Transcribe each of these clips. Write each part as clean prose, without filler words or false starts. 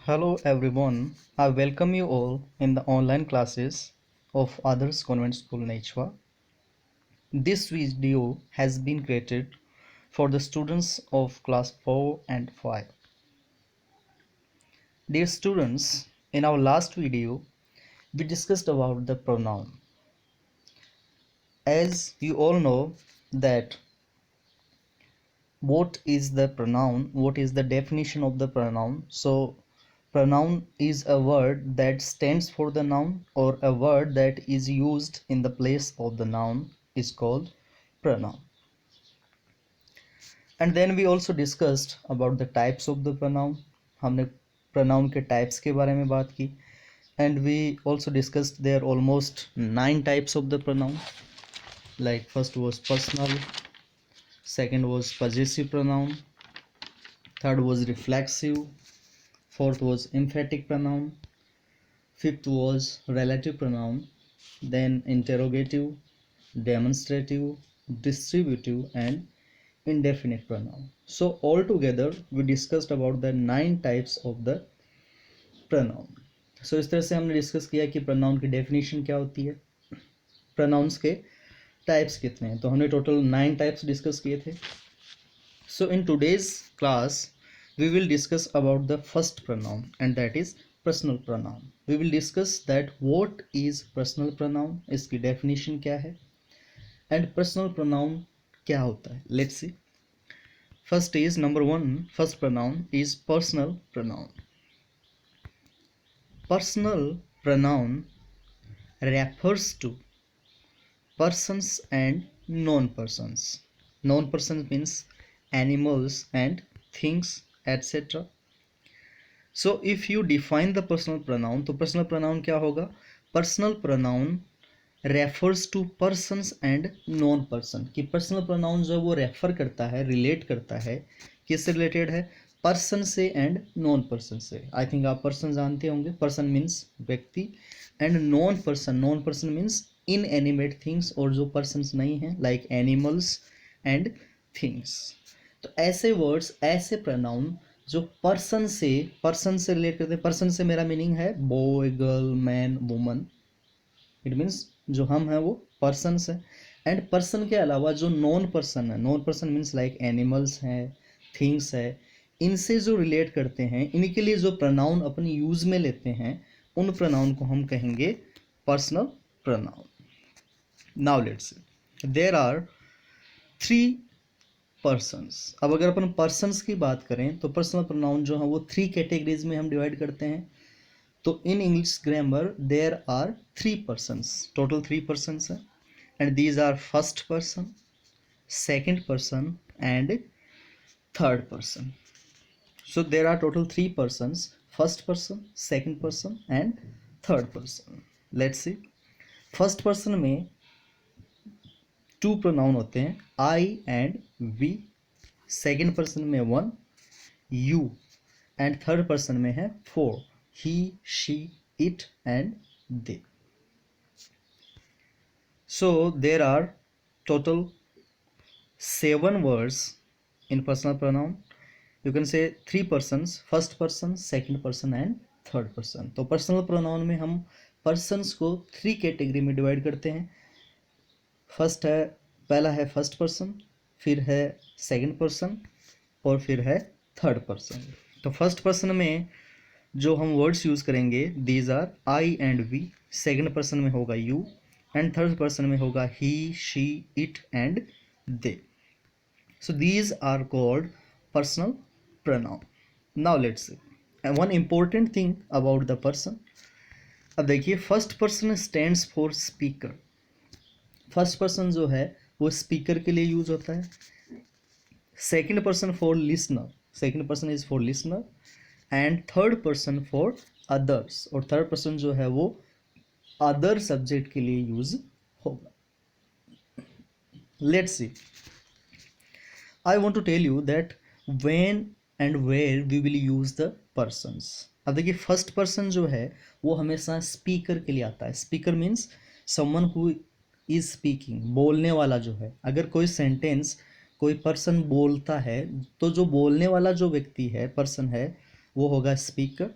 Hello everyone, I welcome you all in the online classes of Others Convent School Nachwa. This video has been created for the students of class 4 and 5. Dear students, in our last video, we discussed about the pronoun. As you all know that what is the pronoun, what is the definition of the pronoun. So pronoun is a word that stands for the noun or a word that is used in the place of the noun is called pronoun. And then we also discussed about the types of the pronoun. हमने pronoun के types के बारे में बात की. And we also discussed there are almost 9 types of the pronoun. Like first was personal, second was possessive pronoun, third was reflexive, fourth was emphatic pronoun, fifth was relative pronoun, then interrogative, demonstrative, distributive and indefinite pronoun. So altogether we discussed about the 9 types of the pronoun. So इस तरह से हमने discuss किया कि pronoun की definition क्या होती है, pronouns के types कितने हैं. तो हमने total 9 types डिस्कस किए थे. So in today's class we will discuss about the first pronoun and that is personal pronoun. We will discuss that what is personal pronoun, इसकी definition क्या है and personal pronoun क्या होता है. Let's see. First is number 1, first pronoun is personal pronoun. Personal pronoun refers to persons and non-persons. Non-persons means animals and things etc. So if you define the personal pronoun, तो personal pronoun क्या होगा? Personal pronoun refers to persons and non-person. कि personal pronoun जो वो refer करता है, relate करता है, किससे related है? Person से and non-person से. I think आप person जानते होंगे. Person means व्यक्ति and non-person. Non-person means inanimate things और जो persons नहीं हैं like animals and things. तो ऐसे वर्ड्स, ऐसे प्रोनाउन जो पर्सन से रिलेट करते हैं. पर्सन से मेरा मीनिंग है boy, girl, man, woman. It means जो हम हैं वो पर्सन है. एंड पर्सन के अलावा जो नॉन पर्सन है, non person means like animals हैं, थिंग्स है, इनसे जो रिलेट करते हैं, इनके लिए जो प्रोनाउन अपने यूज में लेते हैं, उन प्रोनाउन को हम कहेंगे personal pronoun. Now let's see, there are 3 persons. अब अगर अपन पर्सन्स की बात करें तो पर्सनल प्रोनाउन जो है वो 3 कैटेगरीज में हम डिवाइड करते हैं. तो in English grammar there are 3 persons, total 3 persons है. And these are first person, second person and third person. So there are total 3 persons, first person, second person and third person. Let's see. First person में 2 pronoun होते हैं, I and we. Second person में 1, you. And third person में है 4, he, she, it and they. So there are total 7 words in personal pronoun. You can से 3 persons, first person, second person and third person. तो personal pronoun में हम persons को 3 category में divide करते हैं. फर्स्ट है, पहला है फर्स्ट पर्सन, फिर है सेकंड पर्सन और फिर है थर्ड पर्सन. तो फर्स्ट पर्सन में जो हम वर्ड्स यूज़ करेंगे these are I and we. Second person में होगा यू एंड थर्ड पर्सन में होगा he, she, it and they. So these are called personal pronoun. Now let's see one important thing about the person. अब देखिए, first person stands for speaker. First person जो है वो speaker के लिए use होता है. Second person for listener, second person is for listener. And third person for others, और थर्ड पर्सन जो है वो अदर सब्जेक्ट के लिए यूज होगा. Let's see, I want to tell you that when and where we will use the persons. अब देखिए, first person जो है वो हमेशा स्पीकर के लिए आता है. Speaker means someone who is speaking, बोलने वाला जो है. अगर कोई सेंटेंस कोई पर्सन बोलता है तो जो बोलने वाला जो व्यक्ति है, पर्सन है, वो होगा speaker.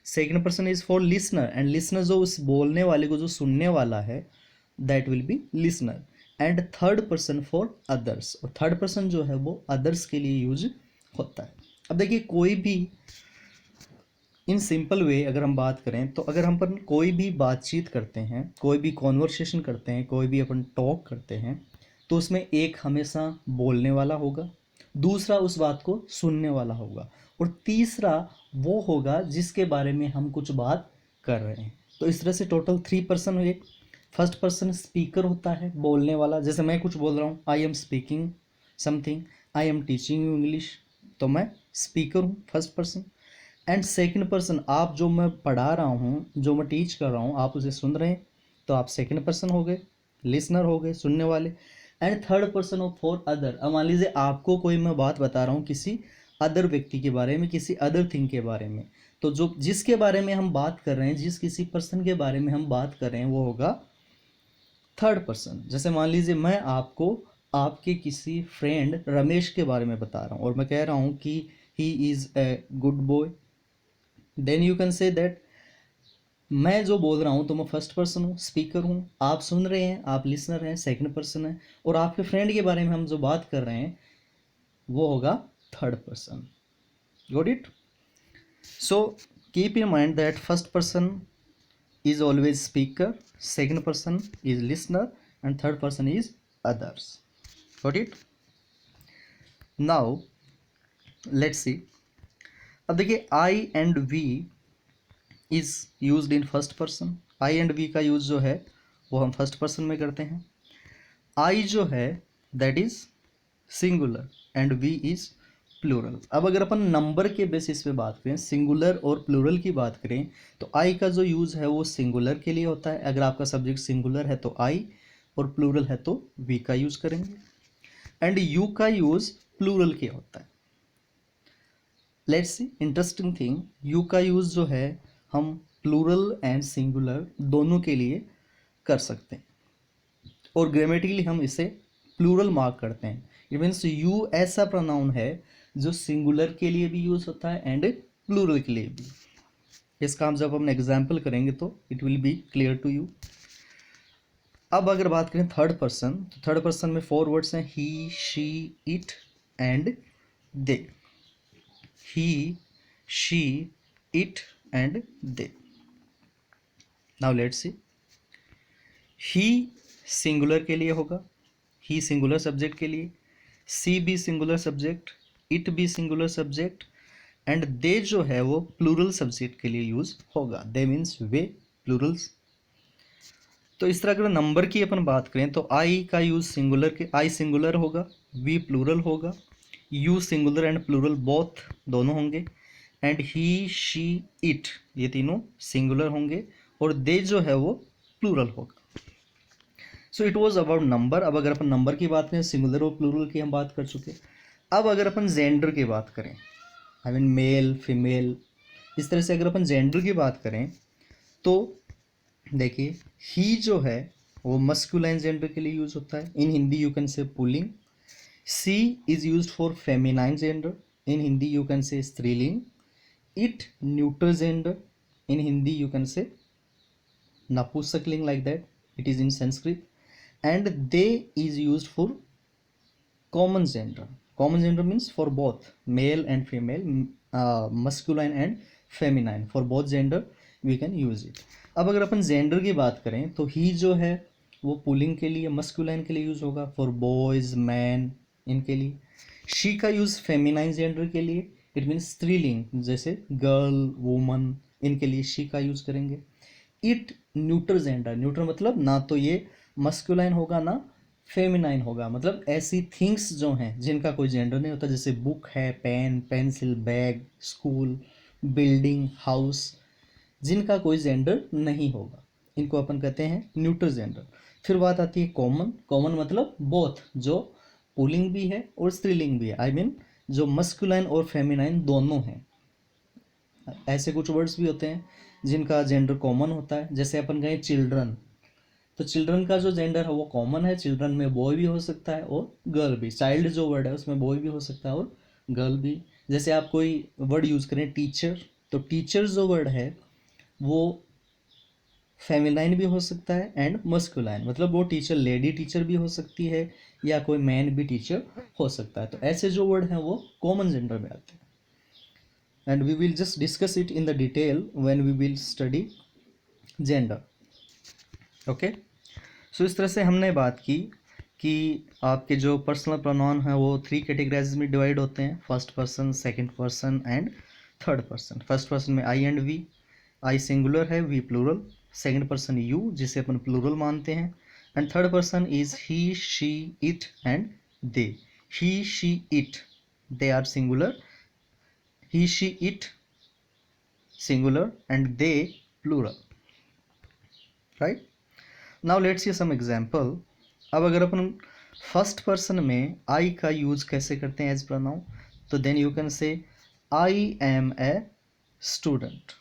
Second person is for listener, and listener जो उस बोलने वाले को जो सुनने वाला है, that will be listener. And third person for others, और थर्ड पर्सन जो है वो अदर्स के लिए यूज होता है। अब देखिए कोई भी इन सिंपल वे अगर हम बात करें तो अगर हम पर कोई भी बातचीत करते हैं, कोई भी कॉन्वर्सेशन करते हैं, कोई भी अपन टॉक करते हैं, तो उसमें एक हमेशा बोलने वाला होगा, दूसरा उस बात को सुनने वाला होगा, और तीसरा वो होगा जिसके बारे में हम कुछ बात कर रहे हैं। तो इस तरह से टोटल 3 पर्सन हुए। फर्स्ट पर्सन स्पीकर होता है, बोलने वाला, जैसे मैं कुछ बोल रहा हूँ, I am speaking something, I am teaching you English, तो मैं स्पीकर हूँ, first person. And second person, आप जो मैं पढ़ा रहा हूँ, जो मैं टीच कर रहा हूँ, आप उसे सुन रहे हैं, तो आप सेकंड पर्सन हो गए, लिसनर हो गए, सुनने वाले। And third person of for other, अब मान लीजिए आपको कोई मैं बात बता रहा हूँ किसी अदर व्यक्ति के बारे में, किसी अदर थिंग के बारे में, तो जो जिसके बारे में हम बात कर रहे हैं, जिस किसी पर्सन के बारे में हम बात कर रहे हैं, वो होगा थर्ड पर्सन। जैसे मान लीजिए मैं आपको आपके किसी फ्रेंड रमेश के बारे में बता रहा हूँ, और मैं कह रहा हूँ कि he is a good boy, then you can say that मैं जो बोल रहा हूँ तो मैं फर्स्ट पर्सन हूँ, स्पीकर हूँ, आप सुन रहे हैं, आप लिसनर हैं, सेकंड पर्सन है, और आपके फ्रेंड के बारे में हम जो बात कर रहे हैं वो होगा third person. Got it? So keep in mind that first person is always speaker, second person is listener, and third person is others. Got it? Now let's see. अब देखिए I and we is used in first person. I and we का use जो है वो हम first person में करते हैं। I जो है that is singular and we is plural. अब अगर अपन नंबर के बेसिस पे बात करें, सिंगुलर और प्लूरल की बात करें, तो आई का जो यूज़ है वो सिंगुलर के लिए होता है। अगर आपका सब्जेक्ट सिंगुलर है तो आई, और प्लूरल है तो वी का यूज़ करेंगे। एंड यू का यूज़ प्लूरल के होता है। Let's see interesting thing, you का यूज़ जो है हम प्लूरल एंड सिंगुलर दोनों के लिए कर सकते हैं, और ग्रामेटिकली हम इसे प्लूरल मार्क करते हैं। इट मीन्स यू ऐसा प्रोनाउन है जो सिंगुलर के लिए भी यूज होता है एंड प्लूरल के लिए भी। इसका हम जब हम एग्जाम्पल करेंगे तो it will be clear to you. अब अगर बात करें थर्ड पर्सन, तो थर्ड पर्सन में 4 वर्ड्स हैं, he, she, it and they. He, she, it and they. Now let's see. He singular के लिए होगा, ही सिंगुलर सब्जेक्ट के लिए, सी भी सिंगुलर सब्जेक्ट, इट भी सिंगुलर सब्जेक्ट, एंड दे जो है वो प्लूरल सब्जेक्ट के लिए यूज होगा। दे मीन्स वे, प्लूरल्स। तो इस तरह अगर नंबर की अपन बात करें तो आई का यूज सिंगुलर के, आई सिंगुलर होगा, वी प्लूरल होगा, you singular and plural both दोनों होंगे, एंड ही, शी, इट ये तीनों सिंगुलर होंगे, और दे जो है वो प्लूरल होगा। So it was about number. अब अगर अपन नंबर की बात करें, सिंगुलर और प्लूरल की हम बात कर चुके। अब अगर अपन जेंडर की बात करें, आई मीन मेल, फीमेल, इस तरह से अगर अपन जेंडर की बात करें तो देखिए ही जो है वो मस्कुलाइन जेंडर के लिए यूज होता है। In Hindi you can say पुलिंग। She is use for feminine gender. In Hindi you can say स्त्रीलिंग। It neutral gender. In Hindi you can say नपुंसकलिंग, like that it is in Sanskrit. And they is use for common gender. Common gender means for both male and female, masculine and feminine, for both gender we can use it. अब अगर अपन gender की बात करें तो ही जो है वो pulling के लिए, मस्कुलाइन के लिए यूज होगा, फॉर बॉयज, मैन, इनके लिए। शी का यूज फेमिनाइन जेंडर के लिए, इट मीन्स स्त्रीलिंग, जैसे गर्ल, वुमन, इनके लिए शी का यूज करेंगे। इट न्यूट्रल जेंडर, न्यूट्रल मतलब ना तो ये मस्कुलाइन होगा ना फेमिनाइन होगा, मतलब ऐसी थिंग्स जो हैं जिनका कोई जेंडर नहीं होता, जैसे बुक है, pen, pencil, bag, school, building, house, जिनका कोई जेंडर नहीं होगा, इनको अपन कहते हैं न्यूट्रल जेंडर। फिर बात आती है कॉमन। कॉमन मतलब बोथ, जो पुलिंग भी है और स्त्रीलिंग भी है, आई मीन जो मस्कुलाइन और फेमिनाइन दोनों हैं। ऐसे कुछ वर्ड्स भी होते हैं जिनका जेंडर कॉमन होता है, जैसे अपन कहें चिल्ड्रन, तो चिल्ड्रन का जो जेंडर है वो कॉमन है। चिल्ड्रन में बॉय भी हो सकता है और गर्ल भी। चाइल्ड जो वर्ड है उसमें बॉय भी हो सकता है और गर्ल भी। जैसे आप कोई वर्ड यूज़ करें टीचर, तो टीचर जो वर्ड है वो फेमिनाइन भी हो सकता है एंड मस्कुलाइन, मतलब वो टीचर लेडी टीचर भी हो सकती है या कोई मैन भी टीचर हो सकता है। तो ऐसे जो वर्ड हैं वो कॉमन जेंडर में आते हैं and we will just discuss it in the detail when we will study gender. Okay, so इस तरह से हमने बात की कि आपके जो पर्सनल प्रोनाउन है वो 3 कैटेगराइज में डिवाइड होते हैं, first person, second person and third person. First person में I and we, I singular है, we plural, second person you जिसे अपन प्लूरल मानते हैं, and third person is he, she, it and they. He, she, it they are singular, he, she, it singular and they plural, right. Now let's see some example. अब अगर अपन first person में आई का use कैसे करते हैं as pronoun, तो then you can say I am a student,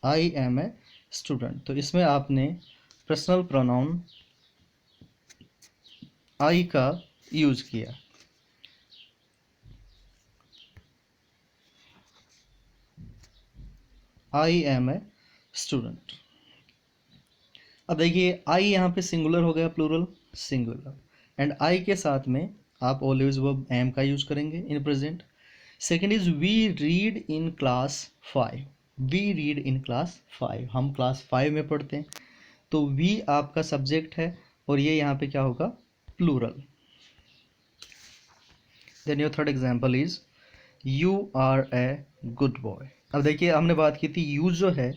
I am a student. तो इसमें आपने पर्सनल प्रोनाउन आई का यूज किया। I am a student. अब देखिए आई यहाँ पे सिंगुलर हो गया, प्लूरल सिंगुलर, एंड आई के साथ में आप ऑलवेज वर्ब एम का यूज करेंगे in present. Second is we read in class 5, we read in class 5, हम क्लास 5 में पढ़ते हैं, तो वी आपका सब्जेक्ट है और ये यहाँ पे क्या होगा, plural. Then your third example is you are a good boy. अब देखिए हमने बात की थी यू जो है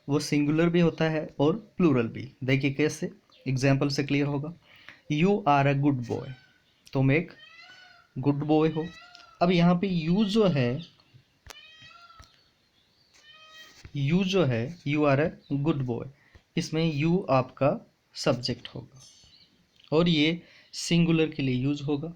वो सिंगुलर भी होता है और प्लूरल भी। देखिए कैसे, एग्जाम्पल से क्लियर होगा। You are a good boy, तुम एक गुड बॉय हो। अब यहाँ पे यू जो है, यू जो है, you are a good boy, इसमें यू आपका सब्जेक्ट होगा और ये सिंगुलर के लिए यूज होगा।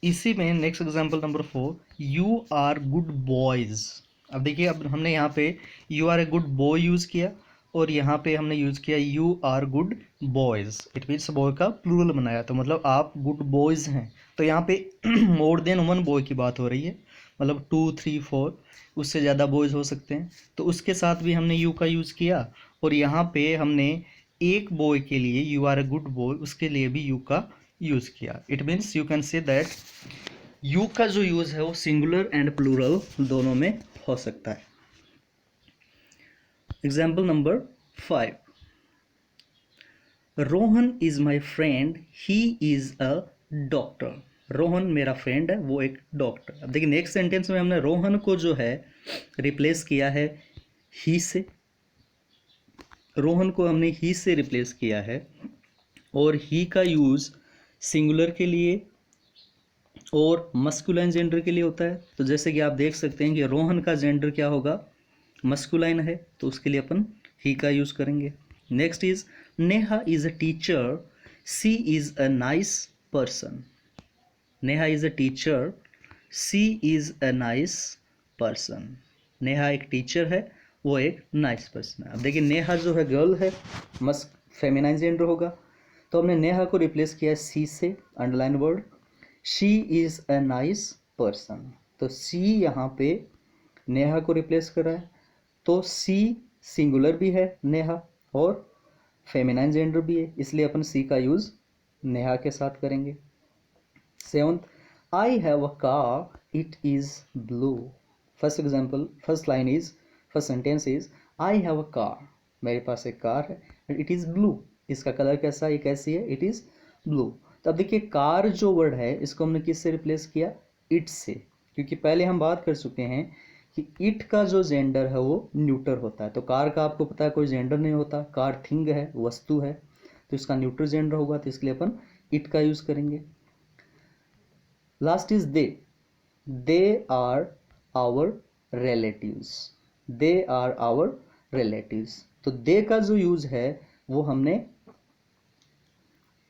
इसी में next example number 4, you are good boys. अब देखिए अब हमने यहाँ पे you are a good boy use किया और यहाँ पे हमने यूज़ किया you are good boys, it means boy का प्लूरल बनाया, तो मतलब आप गुड बॉयज़ हैं। तो यहाँ पे मोर देन वन बॉय की बात हो रही है, मतलब 2, 3, 4 उससे ज़्यादा बॉयज़ हो सकते हैं, तो उसके साथ भी हमने यू का यूज़ किया। और यहाँ पे हमने एक बॉय के लिए you are a good boy, उसके लिए भी यू का यूज़ किया। It means you can say that you का जो यूज़ है वो सिंगुलर एंड प्लूरल दोनों में हो सकता है। Example number 5, Rohan is my friend, he is a doctor. Rohan मेरा फ्रेंड है, वो एक डॉक्टर। अब देखिए नेक्स्ट सेंटेंस में हमने रोहन को जो है रिप्लेस किया है ही से, रोहन को हमने ही से रिप्लेस किया है और ही का यूज़ सिंगुलर के लिए और मस्कुलाइन जेंडर के लिए होता है। तो जैसे कि आप देख सकते हैं कि रोहन का जेंडर क्या होगा, मस्कुलाइन है, तो उसके लिए अपन ही का यूज़ करेंगे। Next is Neha is a teacher, she is a nice person. Neha is a teacher, she is a nice person. Neha एक टीचर है, वो एक नाइस पर्सन है। अब देखिए नेहा जो है गर्ल है, मस्क फेमिनाइन जेंडर होगा, तो हमने नेहा को रिप्लेस किया सी से, underline word. She is a nice person, तो सी यहाँ पे नेहा को रिप्लेस कर रहा है, तो सी सिंगुलर भी है नेहा और फेमिनाइन जेंडर भी है, इसलिए अपन सी का यूज़ नेहा के साथ करेंगे। 7th, I have a car, it is blue. First example, first line is, first sentence is I have a car, मेरे पास एक कार है, एंड इट इज़ ब्लू, इसका कलर कैसा है, ये कैसी है, इट इज़ ब्लू। तो अब देखिए कार जो वर्ड है इसको हमने किससे रिप्लेस किया, इट से, क्योंकि पहले हम बात कर चुके हैं कि इट का जो जेंडर है वो न्यूटर होता है। तो कार का आपको पता है कोई जेंडर नहीं होता, कार थिंग है, वस्तु है, तो इसका न्यूटर जेंडर होगा, तो इसके लिए अपन इट का यूज़ करेंगे। Last is they are our relatives, they are our relatives. तो दे का जो यूज़ है वो हमने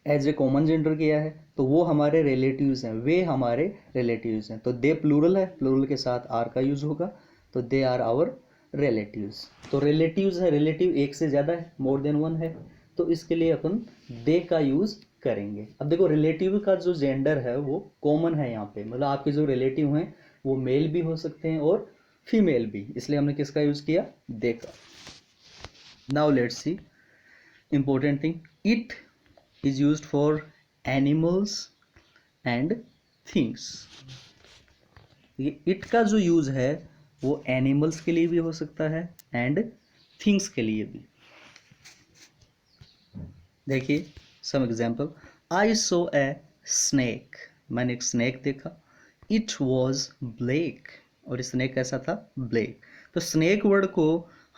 एज ए कॉमन जेंडर किया है, तो वो हमारे रिलेटिव्स हैं, वे हमारे रिलेटिव्स हैं। तो दे प्लूरल है, प्लूरल के साथ आर का यूज होगा, तो दे आर आवर रिलेटिव्स। तो रिलेटिव्स है, रिलेटिव एक से ज़्यादा है, मोर देन वन है, तो इसके लिए अपन दे का यूज़ करेंगे। अब देखो रिलेटिव का जो जेंडर है वो कॉमन है यहाँ पे, मतलब आपके जो रिलेटिव हैं वो मेल भी हो सकते हैं और फीमेल भी, इसलिए हमने किसका यूज किया, दे का. Now let's C important thing. It is used for animals and things. ये it का जो यूज है वो एनिमल्स के लिए भी हो सकता है एंड थिंग्स के लिए भी. देखिए some example. I so a snake, मैंने एक स्नेक देखा. इट वॉज ब्लैक, और स्नेक कैसा था, ब्लैक. तो स्नेक वर्ड को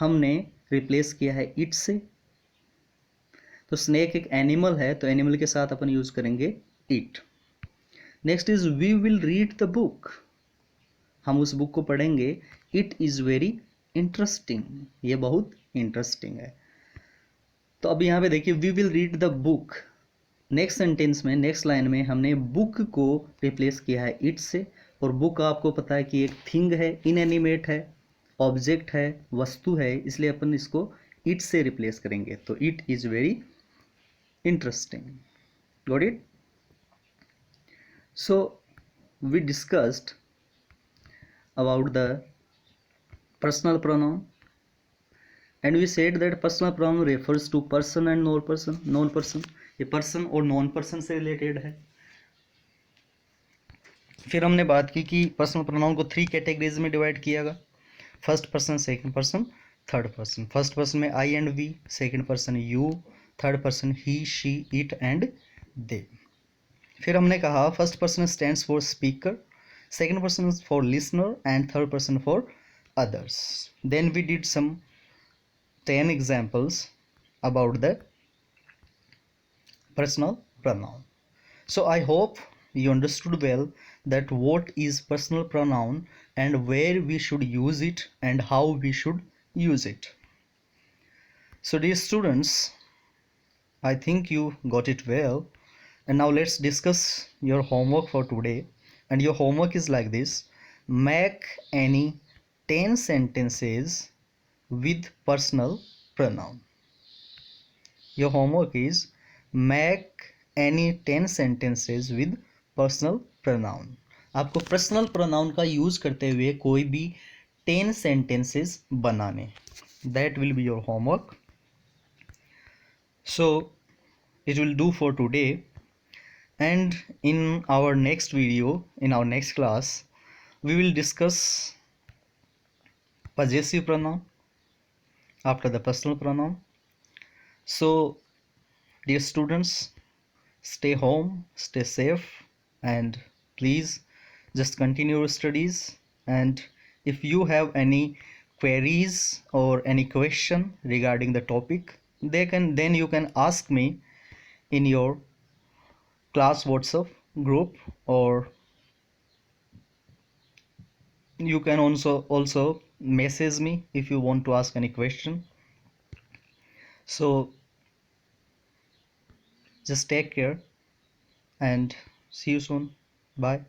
हमने रिप्लेस किया है इट से. तो स्नेक एक एनिमल है, तो एनिमल के साथ अपन यूज करेंगे it. Next is we will read the book, हम उस बुक को पढ़ेंगे. इट इज वेरी इंटरेस्टिंग, ये बहुत इंटरेस्टिंग है. तो अब यहाँ पे देखिए we will read the book. Next sentence में, नेक्स्ट लाइन में हमने बुक को रिप्लेस किया है इट से. और बुक आपको पता है कि एक थिंग है, इनएनिमेट है, ऑब्जेक्ट है, वस्तु है, इसलिए अपन इसको इट से रिप्लेस करेंगे. तो it is very interesting. Got it? So we discussed about the personal pronoun, and we said that personal pronoun refers to person and non person. ये person और non person से related है. फिर हमने बात की कि पर्सनल प्रोनाउन को 3 कैटेगरीज में डिवाइड किया गया. First person, second person, third person. First person में I and we, second person you, third person he she it and they. फिर हमने कहा first person stands for speaker, second person for listener and third person for others. Then we did some 10 examples about the personal pronoun. So I hope you understood well that what is personal pronoun and where we should use it and how we should use it. So dear students, I think you got it well. And now let's discuss your homework for today. And your homework is like this: make any 10 sentences with personal pronoun. Your homework is make any 10 sentences with personal pronoun. आपको personal pronoun का use करते हुए कोई भी 10 sentences बनाने. That will be your homework. So it will do for today. And in our next video, in our next class, we will discuss possessive pronoun after the personal pronoun. So dear students, stay home, stay safe, and please just continue your studies. And if you have any queries or any question regarding the topic, then you can ask me in your class WhatsApp group, or you can also message me if you want to ask any question. So just take care and see you soon. Bye.